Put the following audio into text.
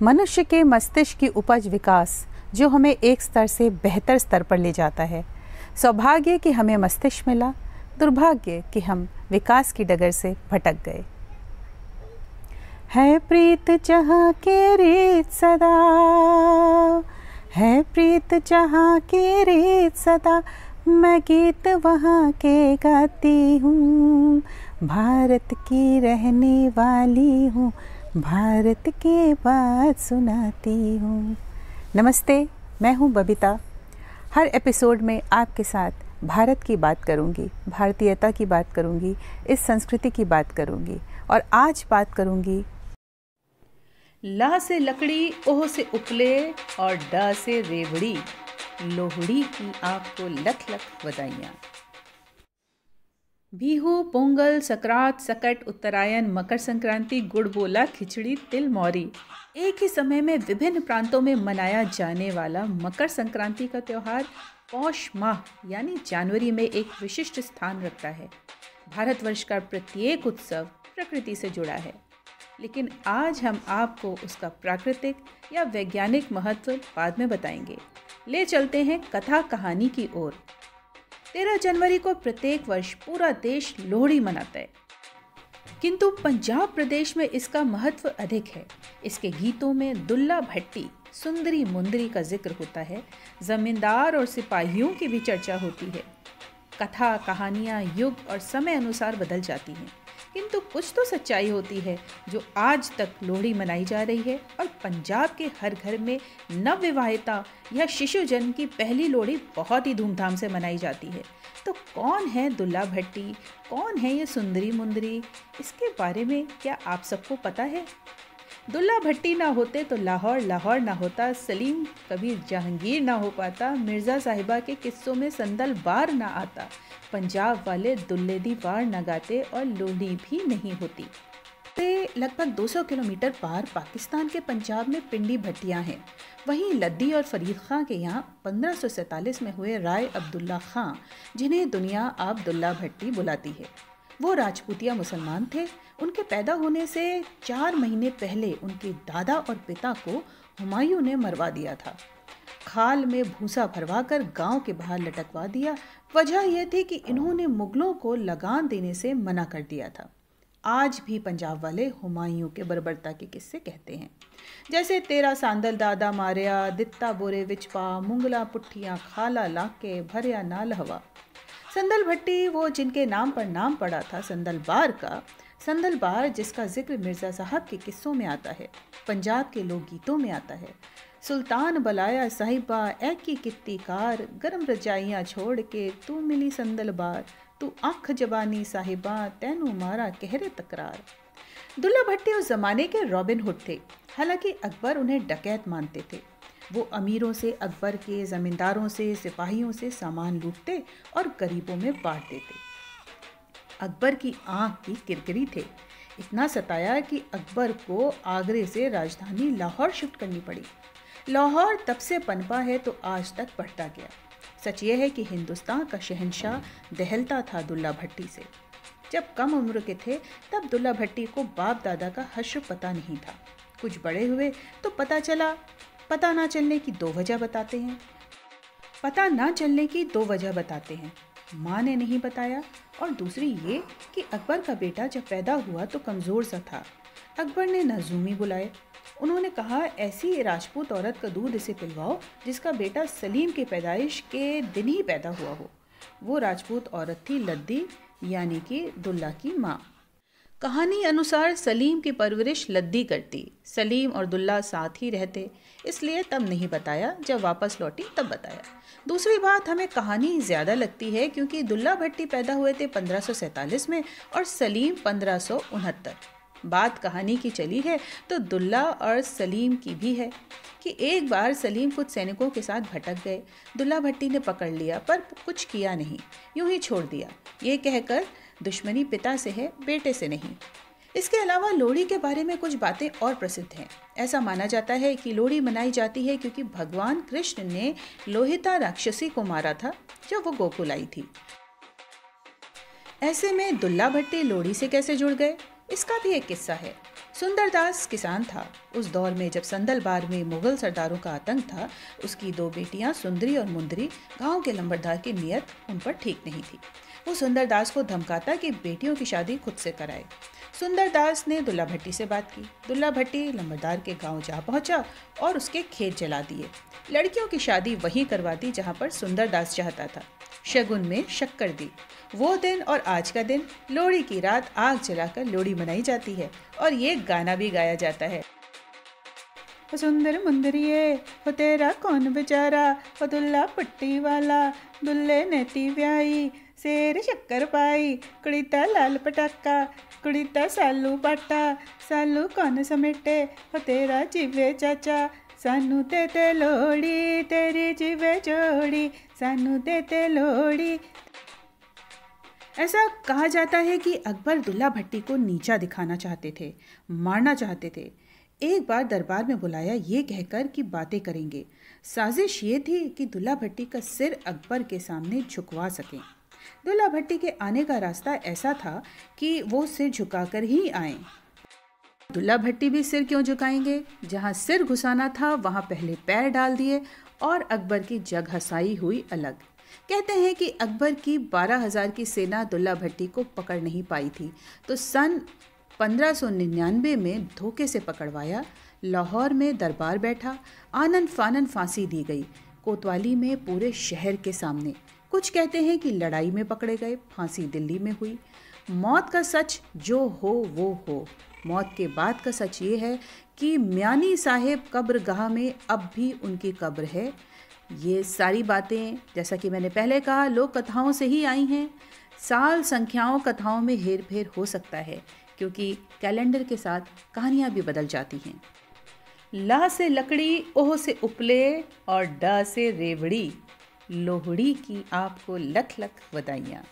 मनुष्य के मस्तिष्क की उपज विकास जो हमें एक स्तर से बेहतर स्तर पर ले जाता है। सौभाग्य कि हमें मस्तिष्क मिला, दुर्भाग्य कि हम विकास की डगर से भटक गए। है प्रीत जहाँ के रीत सदा, है प्रीत जहाँ के रीत सदा, मैं गीत वहाँ के गाती हूँ। भारत की रहने वाली हूँ, भारत के बात सुनाती हूँ। नमस्ते, मैं हूँ बबीता। हर एपिसोड में आपके साथ भारत की बात करूँगी, भारतीयता की बात करूँगी, इस संस्कृति की बात करूँगी। और आज बात करूँगी ला से लकड़ी, ओह से उपले और ड से रेवड़ी, लोहड़ी की आपको लख लख बधाइयाँ। बिहू, पोंगल, सकरात, सकट, उत्तरायण, मकर संक्रांति, गुड़बोला, खिचड़ी, तिल मौरी, एक ही समय में विभिन्न प्रांतों में मनाया जाने वाला मकर संक्रांति का त्यौहार पौष माह यानी जनवरी में एक विशिष्ट स्थान रखता है। भारतवर्ष का प्रत्येक उत्सव प्रकृति से जुड़ा है, लेकिन आज हम आपको उसका प्राकृतिक या वैज्ञानिक महत्व बाद में बताएंगे। ले चलते हैं कथा कहानी की ओर। 13 जनवरी को प्रत्येक वर्ष पूरा देश लोहड़ी मनाता है, किंतु पंजाब प्रदेश में इसका महत्व अधिक है। इसके गीतों में दुल्ला भट्टी, सुंदरी मुंदरी का जिक्र होता है। जमींदार और सिपाहियों की भी चर्चा होती है। कथा कहानियाँ युग और समय अनुसार बदल जाती हैं, किंतु कुछ तो सच्चाई होती है जो आज तक लोहड़ी मनाई जा रही है। और पंजाब के हर घर में नवविवाहिता या शिशु जन्म की पहली लोहड़ी बहुत ही धूमधाम से मनाई जाती है। तो कौन है दुल्ला भट्टी, कौन है ये सुंदरी मुंदरी, इसके बारे में क्या आप सबको पता है? दुल्ला भट्टी ना होते तो लाहौर लाहौर ना होता, सलीम कभी जहांगीर ना हो पाता, मिर्ज़ा साहिबा के किस्सों में संदल बार ना आता, पंजाब वाले दुल्ले दी वार ना गाते और लोहड़ी भी नहीं होती। लगभग 200 किलोमीटर पार पाकिस्तान के पंजाब में पिंडी भट्टियाँ हैं। वहीं लद्दी और फरीद खां के यहाँ 1547 में हुए राय अब्दुल्ला खां, जिन्हें दुनिया अब दुल्ला भट्टी बुलाती है। वो राजपूतिया मुसलमान थे। उनके पैदा होने से 4 महीने पहले उनके दादा और पिता को हुमायूं ने मरवा दिया था। खाल में भूसा भरवाकर गांव के बाहर लटकवा दिया। वजह यह थी कि इन्होंने मुगलों को लगान देने से मना कर दिया था। आज भी पंजाब वाले हुमायूं के बर्बरता के किस्से कहते हैं, जैसे 13 सांदल दादा मारिया, दित्ता बोरे विचपा, मुंगला पुट्ठियाँ खाला लाके, भरिया नाल हवा। संदल भट्टी वो जिनके नाम पर नाम पड़ा था संदल बार का। संदल बार जिसका जिक्र मिर्ज़ा साहब के किस्सों में आता है, पंजाब के लोकगीतों में आता है। सुल्तान बलाया साहिबा ऐ की कित्ती कार, गरम रजाइयाँ छोड़ के तू मिली संदल बार, तू आँख जबानी साहिबा तैनू मारा कहरे तकरार। दुल्ला भट्टी उस जमाने के रॉबिन हुड थे। हालांकि अकबर उन्हें डकैत मानते थे। वो अमीरों से, अकबर के ज़मींदारों से, सिपाहियों से सामान लूटते और गरीबों में बांट देते। अकबर की आँख भी किरकिरी थे। इतना सताया कि अकबर को आगरे से राजधानी लाहौर शिफ्ट करनी पड़ी। लाहौर तब से पनपा है तो आज तक बढ़ता गया। सच ये है कि हिंदुस्तान का शहंशाह दहलता था दुल्ला भट्टी से। जब कम उम्र के थे तब दुल्ला भट्टी को बाप दादा का हश्र पता नहीं था। कुछ बड़े हुए तो पता चला। पता ना चलने की 2 वजह बताते हैं। पता ना चलने की 2 वजह बताते हैं। माँ ने नहीं बताया, और दूसरी ये कि अकबर का बेटा जब पैदा हुआ तो कमज़ोर सा था। अकबर ने नजूमी बुलाए। उन्होंने कहा, ऐसी राजपूत औरत का दूध इसे पिलवाओ जिसका बेटा सलीम के पैदाइश के दिन ही पैदा हुआ हो। वो राजपूत औरत थी लद्दी, यानी कि दुल्ला की माँ। कहानी अनुसार सलीम की परवरिश लद्दी करती। सलीम और दुल्ला साथ ही रहते, इसलिए तब नहीं बताया। जब वापस लौटी तब बताया। दूसरी बात, हमें कहानी ज़्यादा लगती है क्योंकि दुल्ला भट्टी पैदा हुए थे 1547 में और सलीम 1569। बात कहानी की चली है तो दुल्ला और सलीम की भी है कि एक बार सलीम कुछ सैनिकों के साथ भटक गए। दुल्ला भट्टी ने पकड़ लिया पर कुछ किया नहीं, यूं ही छोड़ दिया, ये कहकर दुश्मनी पिता से है, बेटे से नहीं। इसके अलावा लोहड़ी के बारे में कुछ बातें और प्रसिद्ध हैं। ऐसा माना जाता है कि लोहड़ी मनाई जाती है क्योंकि भगवान कृष्ण ने लोहिता राक्षसी को मारा था जब वो गोकुल आई थी। ऐसे में दुल्ला भट्टी लोहड़ी से कैसे जुड़ गए, इसका भी एक किस्सा है। सुंदरदास किसान था। उस दौर में जब संदलबार में मुगल सरदारों का आतंक था, उसकी दो बेटियां सुंदरी और मुंदरी, गांव के लंबरदार की नीयत उन पर ठीक नहीं थी। वो सुंदरदास को धमकाता कि बेटियों की शादी खुद से कराए। सुंदरदास ने दुल्ला भट्टी से बात की। दुल्ला भट्टी लंबरदार के गांव जा पहुंचा और उसके खेत जला दिए। लड़कियों की शादी वहीं करवा दी जहां पर सुंदरदास चाहता था। शगुन में शक्कर दी। वो दिन और आज का दिन, लोहड़ी की रात आग जलाकर लोहड़ी मनाई जाती है और ये गाना भी गाया जाता है। सुंदर मुंदरिये हो तेरा कौन बेचारा, हो दुल्ला पट्टी वाला दुल्ले नेती व्याई, शेर शक्कर पाई कुड़ीता लाल पटाका, कुड़ीता सालू बाटा, सालू कौन समेटे हो तेरा जीवे चाचा, सानू देते लोहड़ी तेरी जीवे जोड़ी, सानू देते लोहड़ी। ऐसा कहा जाता है कि अकबर दुल्ला भट्टी को नीचा दिखाना चाहते थे, मारना चाहते थे। एक बार दरबार में बुलाया ये कहकर कि बातें करेंगे। साजिश ये थी कि दुल्ला भट्टी का सिर अकबर के सामने झुकवा सकें। दुल्ला भट्टी के आने का रास्ता ऐसा था कि वो सिर झुकाकर ही आए। दुल्ला भट्टी भी सिर क्यों झुकाएंगे? जहाँ सिर घुसाना था वहाँ पहले पैर डाल दिए और अकबर की जग हसाई हुई अलग। कहते हैं कि अकबर की 12,000 की सेना दुल्ला भट्टी को पकड़ नहीं पाई थी, तो सन 1599 में धोखे से पकड़वाया। लाहौर में दरबार बैठा, आनन फानन फांसी दी गई, कोतवाली में पूरे शहर के सामने। कुछ कहते हैं कि लड़ाई में पकड़े गए, फांसी दिल्ली में हुई। मौत का सच जो हो वो हो। मौत के बाद का सच ये है कि म्यानी साहेब कब्रगाह में अब भी उनकी कब्र है। ये सारी बातें, जैसा कि मैंने पहले कहा, लोक कथाओं से ही आई हैं। साल संख्याओं कथाओं में हेर फेर हो सकता है, क्योंकि कैलेंडर के साथ कहानियाँ भी बदल जाती हैं। ला से लकड़ी, ओह से उपले और डा से रेवड़ी, लोहड़ी की आपको लख लख बधाइयाँ।